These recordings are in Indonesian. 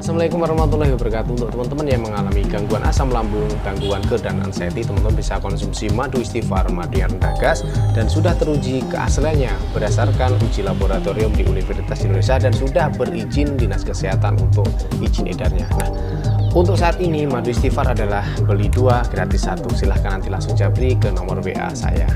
Assalamualaikum warahmatullahi wabarakatuh. Untuk teman-teman yang mengalami gangguan asam lambung, gangguan GERD dan anxiety, teman-teman bisa konsumsi madu istighfar, madu yang rendah gas dan sudah teruji keasliannya berdasarkan uji laboratorium di Universitas Indonesia dan sudah berizin Dinas Kesehatan untuk izin edarnya. Nah, untuk saat ini madu istighfar adalah beli 2 gratis 1. Silahkan nanti langsung japri ke nomor WA saya.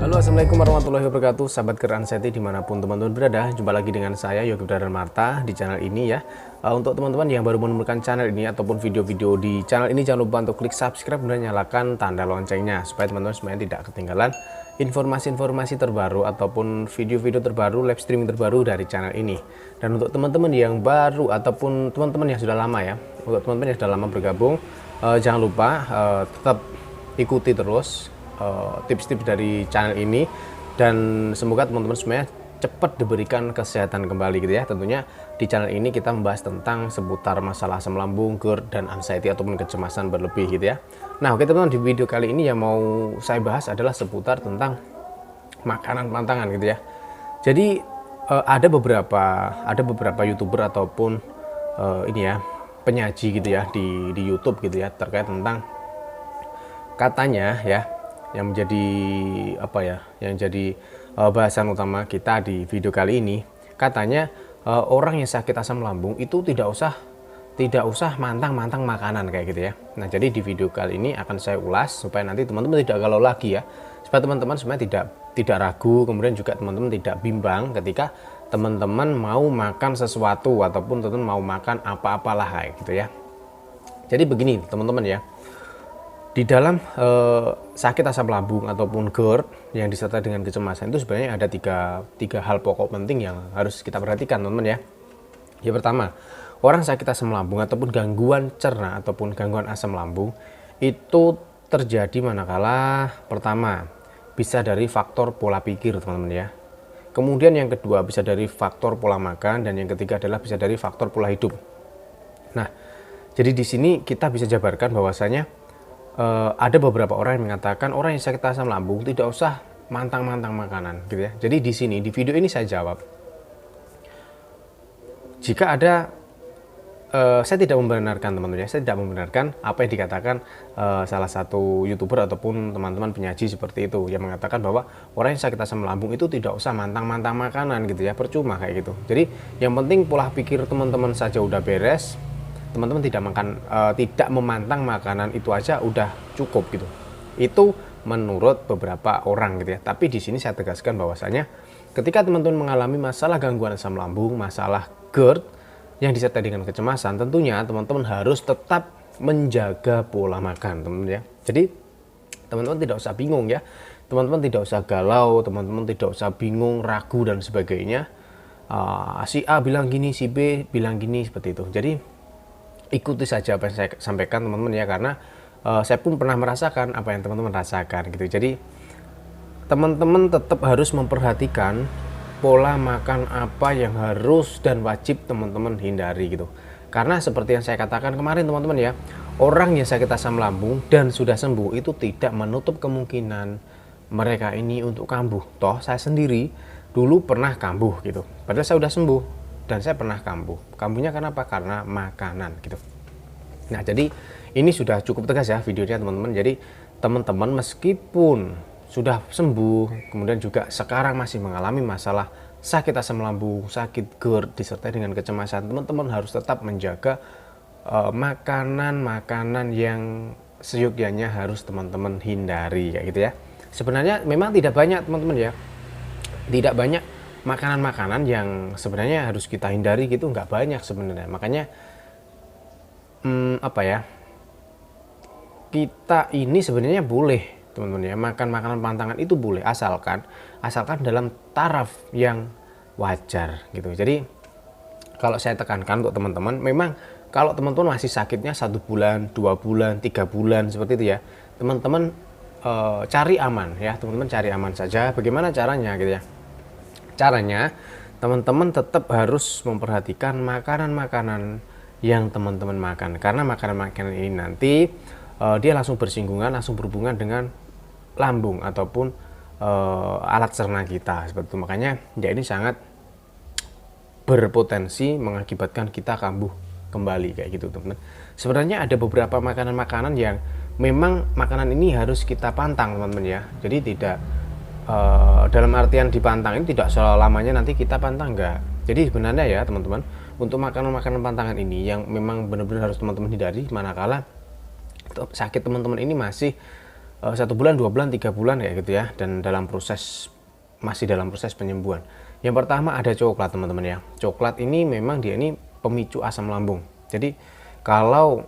Halo, assalamualaikum warahmatullahi wabarakatuh, sahabat GERD anxiety dimanapun teman-teman berada. Jumpa lagi dengan saya Yogi Marta di channel ini ya. Untuk teman-teman yang baru menemukan channel ini ataupun video-video di channel ini, jangan lupa untuk klik subscribe dan nyalakan tanda loncengnya supaya teman-teman semuanya tidak ketinggalan informasi-informasi terbaru ataupun video-video terbaru, live streaming terbaru dari channel ini. Dan untuk teman-teman yang baru ataupun teman-teman yang sudah lama ya, untuk teman-teman yang sudah lama bergabung, jangan lupa tetap ikuti terus tips-tips dari channel ini dan semoga teman-teman semuanya cepat diberikan kesehatan kembali gitu ya. Tentunya di channel ini kita membahas tentang seputar masalah asam lambung, GERD dan anxiety ataupun kecemasan berlebih gitu ya. Nah, oke teman-teman, di video kali ini yang mau saya bahas adalah seputar tentang makanan pantangan gitu ya. Jadi ada beberapa YouTuber ataupun ini ya, penyaji gitu ya di YouTube gitu ya, terkait tentang katanya ya yang menjadi yang jadi bahasan utama kita di video kali ini. Katanya orang yang sakit asam lambung itu tidak usah mantang-mantang makanan kayak gitu ya. Nah, jadi di video kali ini akan saya ulas supaya nanti teman-teman tidak galau lagi ya, supaya teman-teman semuanya tidak ragu, kemudian juga teman-teman tidak bimbang ketika teman-teman mau makan sesuatu ataupun teman-teman mau makan apa-apalah kayak gitu ya. Jadi begini teman-teman ya, di dalam sakit asam lambung ataupun GERD yang disertai dengan kecemasan itu sebenarnya ada tiga hal pokok penting yang harus kita perhatikan teman-teman ya. Yang pertama, orang sakit asam lambung ataupun gangguan cerna ataupun gangguan asam lambung itu terjadi manakala pertama bisa dari faktor pola pikir teman-teman ya. Kemudian yang kedua bisa dari faktor pola makan dan yang ketiga adalah bisa dari faktor pola hidup. Nah, jadi di sini kita bisa jabarkan bahwasanya ada beberapa orang yang mengatakan orang yang sakit asam lambung tidak usah mantang-mantang makanan gitu ya. Jadi di sini di video ini saya jawab, jika ada saya tidak membenarkan teman-teman ya, saya tidak membenarkan apa yang dikatakan salah satu YouTuber ataupun teman-teman penyaji seperti itu yang mengatakan bahwa orang yang sakit asam lambung itu tidak usah mantang-mantang makanan gitu ya, percuma kayak gitu. Jadi yang penting pola pikir teman-teman saja udah beres, teman-teman tidak memantang makanan itu aja udah cukup gitu. Itu menurut beberapa orang gitu ya. Tapi di sini saya tegaskan bahwasanya ketika teman-teman mengalami masalah gangguan asam lambung, masalah GERD yang disertai dengan kecemasan, tentunya teman-teman harus tetap menjaga pola makan teman-teman ya. Jadi teman-teman tidak usah bingung ya. Teman-teman tidak usah galau, teman-teman tidak usah bingung, ragu dan sebagainya. Si A bilang gini, si B bilang gini, seperti itu. Jadi ikuti saja apa yang saya sampaikan teman-teman ya, karena saya pun pernah merasakan apa yang teman-teman rasakan gitu. Jadi teman-teman tetap harus memperhatikan pola makan apa yang harus dan wajib teman-teman hindari gitu. Karena seperti yang saya katakan kemarin teman-teman ya, orang yang sakit asam lambung dan sudah sembuh itu tidak menutup kemungkinan mereka ini untuk kambuh. Toh saya sendiri dulu pernah kambuh gitu, padahal saya sudah sembuh dan saya pernah kambuh. Kambuhnya karena apa? Karena makanan gitu. Nah, jadi ini sudah cukup tegas ya videonya teman-teman. Jadi teman-teman meskipun sudah sembuh, kemudian juga sekarang masih mengalami masalah sakit asam lambung, sakit GERD disertai dengan kecemasan, teman-teman harus tetap menjaga makanan-makanan yang seyogyanya harus teman-teman hindari kayak gitu ya. Sebenarnya memang tidak banyak teman-teman ya, tidak banyak makanan-makanan yang sebenarnya harus kita hindari gitu, nggak banyak sebenarnya. Makanya kita ini sebenarnya boleh teman-teman ya makan makanan pantangan itu boleh, asalkan dalam taraf yang wajar gitu. Jadi kalau saya tekankan untuk teman-teman, memang kalau teman-teman masih sakitnya 1 bulan, 2 bulan, 3 bulan seperti itu ya, teman-teman cari aman ya, teman-teman cari aman saja. Bagaimana caranya gitu ya? Caranya teman-teman tetap harus memperhatikan makanan-makanan yang teman-teman makan, karena makanan-makanan ini nanti dia langsung berhubungan dengan lambung ataupun alat cerna kita seperti itu. Makanya ya ini sangat berpotensi mengakibatkan kita kambuh kembali kayak gitu teman-teman. Sebenarnya ada beberapa makanan-makanan yang memang makanan ini harus kita pantang teman-teman ya. Jadi tidak dalam artian dipantang ini tidak selamanya nanti kita pantang, enggak. Jadi sebenarnya ya teman-teman, untuk makanan-makanan pantangan ini yang memang benar-benar harus teman-teman hindari manakala sakit teman-teman ini masih 1 bulan, 2 bulan, 3 bulan kayak gitu ya, dan masih dalam proses penyembuhan. Yang pertama ada coklat teman-teman ya. Coklat ini memang dia ini pemicu asam lambung. Jadi kalau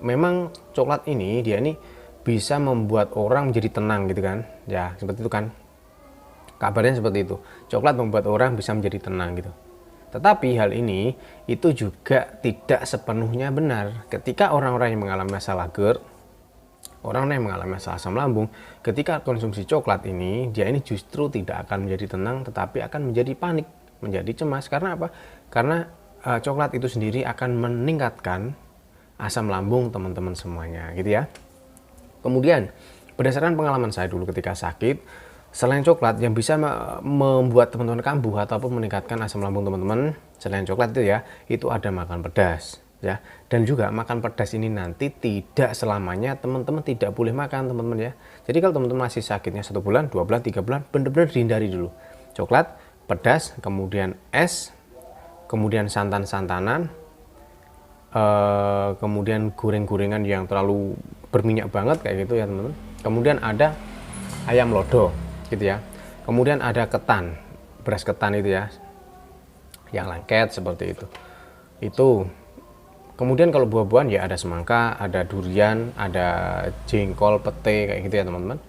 memang coklat ini dia ini bisa membuat orang menjadi tenang gitu kan. Ya, seperti itu kan. Kabarnya seperti itu. Coklat membuat orang bisa menjadi tenang gitu. Tetapi hal ini itu juga tidak sepenuhnya benar. Ketika orang-orang yang mengalami masalah GERD, orang yang mengalami masalah asam lambung, ketika konsumsi coklat ini, dia ini justru tidak akan menjadi tenang, tetapi akan menjadi panik, menjadi cemas. Karena apa? Karena coklat itu sendiri akan meningkatkan asam lambung teman-teman semuanya, gitu ya. Kemudian, berdasarkan pengalaman saya dulu ketika sakit, selain coklat yang bisa membuat teman-teman kambuh ataupun meningkatkan asam lambung teman-teman, selain coklat itu ya, itu ada makan pedas. Ya, dan juga makan pedas ini nanti tidak selamanya teman-teman tidak boleh makan teman-teman ya. Jadi kalau teman-teman masih sakitnya 1 bulan, 2 bulan, 3 bulan, benar-benar dihindari dulu coklat, pedas, kemudian es, kemudian santan-santanan, kemudian goreng-gorengan yang terlalu berminyak banget kayak gitu ya teman-teman. Kemudian ada ayam lodo gitu ya, kemudian ada ketan, beras ketan itu ya, yang lengket seperti itu. Kemudian kalau buah-buahan ya ada semangka, ada durian, ada jengkol, pete kayak gitu ya teman-teman.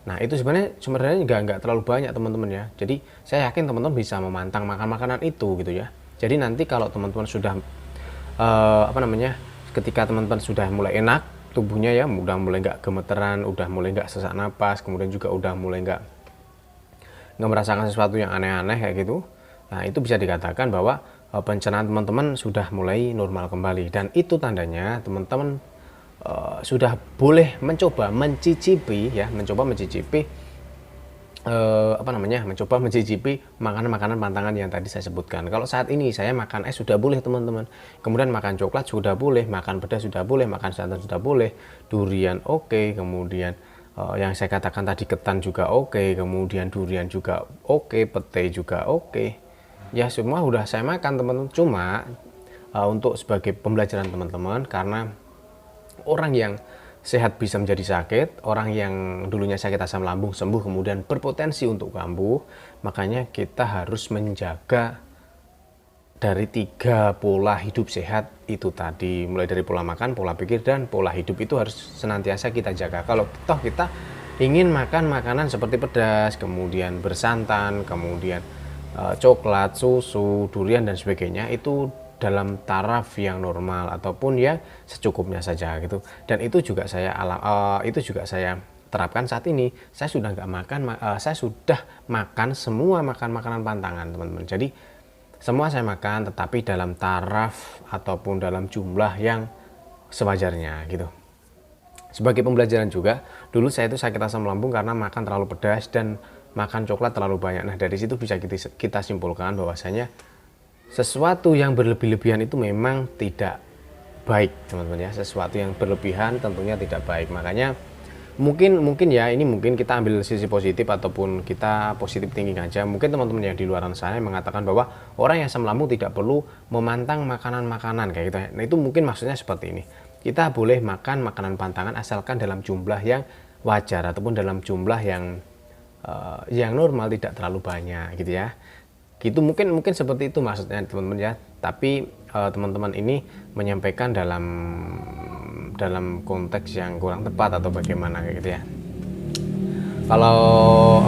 Nah itu sebenarnya nggak terlalu banyak teman-teman ya. Jadi saya yakin teman-teman bisa memantang makan makanan itu gitu ya. Jadi nanti kalau teman-teman sudah ketika teman-teman sudah mulai enak tubuhnya ya, udah mulai nggak gemeteran, udah mulai nggak sesak napas, kemudian juga udah mulai nggak merasakan sesuatu yang aneh-aneh kayak gitu. Nah itu bisa dikatakan bahwa pencernaan teman-teman sudah mulai normal kembali, dan itu tandanya teman-teman sudah boleh mencoba mencicipi makanan-makanan pantangan yang tadi saya sebutkan. Kalau saat ini saya makan es sudah boleh teman-teman, kemudian makan coklat sudah boleh, makan pedas sudah boleh, makan santan sudah boleh, durian oke, kemudian yang saya katakan tadi ketan juga oke, kemudian durian juga oke, pete juga oke. Ya semua udah saya makan teman-teman. Cuma untuk sebagai pembelajaran teman-teman, karena orang yang sehat bisa menjadi sakit, orang yang dulunya sakit asam lambung sembuh kemudian berpotensi untuk kambuh, makanya kita harus menjaga dari 3 pola hidup sehat itu tadi, mulai dari pola makan, pola pikir, dan pola hidup itu harus senantiasa kita jaga. Kalau toh kita ingin makan makanan seperti pedas, kemudian bersantan, kemudian coklat, susu, durian dan sebagainya, itu dalam taraf yang normal ataupun ya secukupnya saja gitu. Dan itu juga saya terapkan saat ini. Saya sudah makan semua makanan pantangan teman-teman. Jadi semua saya makan, tetapi dalam taraf ataupun dalam jumlah yang sewajarnya gitu. Sebagai pembelajaran juga, dulu saya itu sakit asam lambung karena makan terlalu pedas dan makan coklat terlalu banyak. Nah dari situ bisa kita simpulkan bahwasanya sesuatu yang berlebih-lebihan itu memang tidak baik teman-teman ya. Sesuatu yang berlebihan tentunya tidak baik. Makanya mungkin ya, ini mungkin kita ambil sisi positif ataupun kita positif thinking aja. Mungkin teman-teman yang di luar sana mengatakan bahwa orang yang asam lambung tidak perlu memantang makanan-makanan kayak gitu. Nah itu mungkin maksudnya seperti ini. Kita boleh makan makanan pantangan asalkan dalam jumlah yang wajar ataupun dalam jumlah yang normal, tidak terlalu banyak gitu ya. Gitu mungkin seperti itu maksudnya teman-teman ya. Tapi teman-teman ini menyampaikan dalam konteks yang kurang tepat atau bagaimana kayak gitu ya. Kalau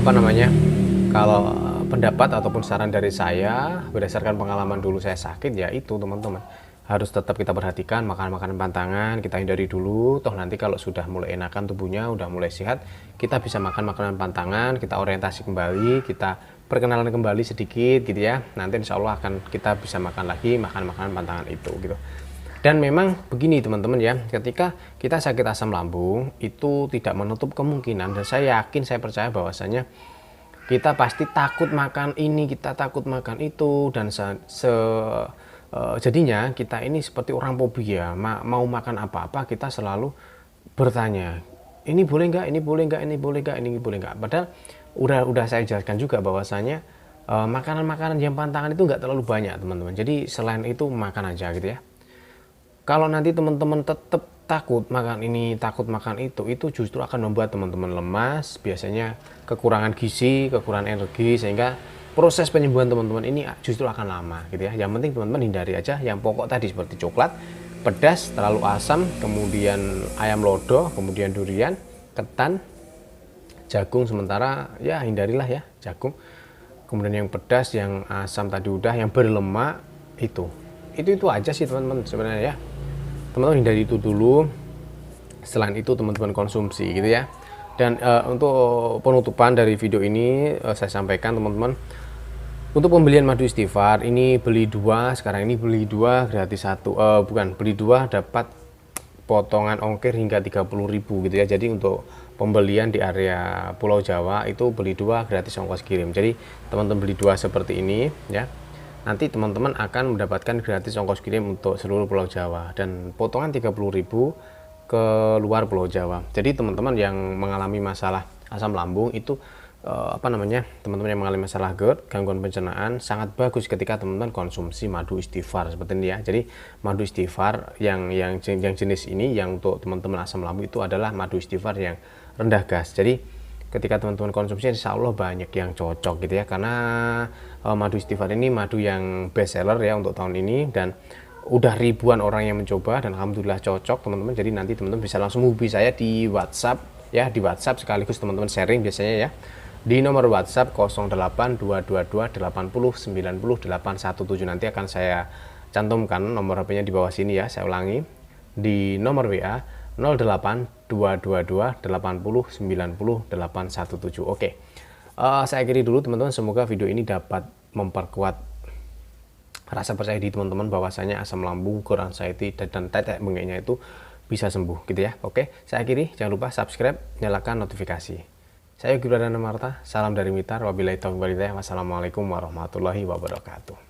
kalau pendapat ataupun saran dari saya berdasarkan pengalaman dulu saya sakit, ya itu teman-teman harus tetap kita perhatikan makanan-makanan pantangan, kita hindari dulu. Toh nanti kalau sudah mulai enakan tubuhnya, udah mulai sehat, kita bisa makan makanan pantangan, kita orientasi kembali, kita perkenalan kembali sedikit gitu ya. Nanti insya Allah kita bisa makan lagi makanan pantangan itu gitu. Dan memang begini teman-teman ya, ketika kita sakit asam lambung itu tidak menutup kemungkinan, dan saya yakin, saya percaya bahwasanya kita pasti takut makan ini, kita takut makan itu, dan jadinya kita ini seperti orang fobia, mau makan apa-apa kita selalu bertanya, ini boleh nggak, ini boleh nggak, ini boleh nggak, ini boleh nggak. Padahal udah saya jelaskan juga bahwasanya makanan-makanan yang pantangan itu nggak terlalu banyak teman-teman. Jadi selain itu makan aja gitu ya. Kalau nanti teman-teman tetap takut makan ini, takut makan itu justru akan membuat teman-teman lemas, biasanya kekurangan gizi, kekurangan energi, sehingga proses penyembuhan teman-teman ini justru akan lama gitu ya. Yang penting teman-teman hindari aja yang pokok tadi seperti coklat, pedas, terlalu asam, kemudian ayam lodo, kemudian durian, ketan, jagung. Sementara ya hindarilah ya jagung. Kemudian yang pedas, yang asam tadi udah, yang berlemak itu aja sih teman-teman sebenarnya ya. Teman-teman hindari itu dulu, selain itu teman-teman konsumsi gitu ya. Dan untuk penutupan dari video ini saya sampaikan teman-teman, untuk pembelian madu istighfar ini beli 2, sekarang ini beli 2 gratis 1, bukan, beli 2 dapat potongan ongkir hingga 30.000 gitu ya. Jadi untuk pembelian di area Pulau Jawa itu beli 2 gratis ongkos kirim. Jadi teman-teman beli 2 seperti ini ya, nanti teman-teman akan mendapatkan gratis ongkos kirim untuk seluruh Pulau Jawa, dan potongan 30.000 ke luar Pulau Jawa. Jadi teman-teman yang mengalami masalah asam lambung itu teman-teman yang mengalami masalah GERD, gangguan pencernaan, sangat bagus ketika teman-teman konsumsi madu istighfar seperti ini ya. Jadi madu istighfar yang jenis ini, yang untuk teman-teman asam lambung itu adalah madu istighfar yang rendah gas. Jadi ketika teman-teman konsumsi, insya Allah banyak yang cocok gitu ya, karena madu istighfar ini madu yang best seller ya untuk tahun ini, dan udah ribuan orang yang mencoba dan alhamdulillah cocok teman-teman. Jadi nanti teman-teman bisa langsung hubungi saya di WhatsApp ya, di WhatsApp sekaligus teman-teman sharing biasanya ya, di nomor WhatsApp 082280900817. Nanti akan saya cantumkan nomor HP-nya di bawah sini ya. Saya ulangi, di nomor WA 082280900817. Oke, saya akhiri dulu teman-teman. Semoga video ini dapat memperkuat rasa percaya di teman-teman bahwasanya asam lambung, GERD, anxiety, dan tetek bengeknya itu bisa sembuh gitu ya. Oke, saya akhiri. Jangan lupa subscribe, nyalakan notifikasi. Saya Yogi Pradana Marta, salam dari Mitar, wabillahi taufiq walhidayah, wassalamualaikum warahmatullahi wabarakatuh.